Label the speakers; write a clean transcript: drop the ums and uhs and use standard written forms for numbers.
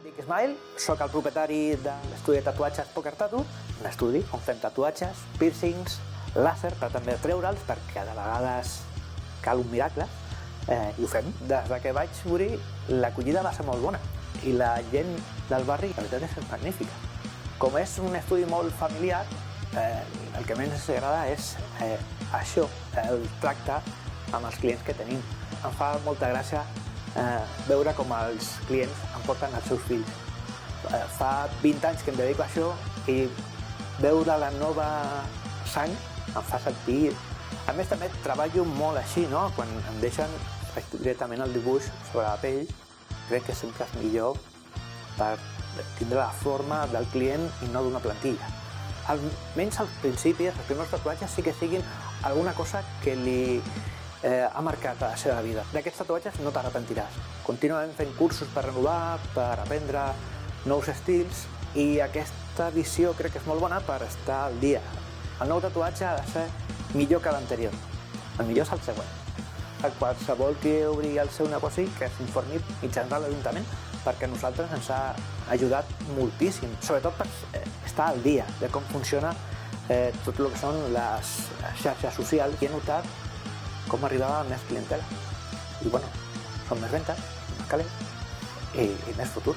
Speaker 1: dic Ismael, soc el propietari de l'estudi de tatuatges Poker Tattoo, un estudi on fem tatuatges, piercings, làser, però també treure'ls perquè de vegades cal un miracle, i ho fem. Des que vaig obrir, l'acollida va ser molt bona i la gent del barri, la veritat, és magnífica. Com és un estudi molt familiar, el que més ens agrada és això, el tracte amb els clients que tenim. Em fa molta gràcia veure com els clients em porten els seus fills. Fa 20 anys que em dedico a això i veure la nova sang em fa sentir... A més, també treballo molt així, no? Quan em deixen, faig directament el dibuix sobre la pell. Crec que sempre és millor per tindre la forma del client i no d'una plantilla. Almenys al principi, els primers tatuatges sí que siguin alguna cosa que li ha marcat a la seva vida. D'aquests tatuatges no t'arrepentiràs. Continuem fent cursos per renovar, per aprendre nous estils i aquesta visió crec que és molt bona per estar al dia. El nou tatuatge ha de ser millor que l'anterior. El millor és el següent. Qualsevol que obri el seu negoci que s'informi mitjançant l'Ajuntament perquè a nosaltres ens ha ajudat moltíssim, sobretot per estar al dia de com funciona tot el que són les xarxes socials i he notat com arribava més clientela. I bueno, són més ventes, més calent i més futur.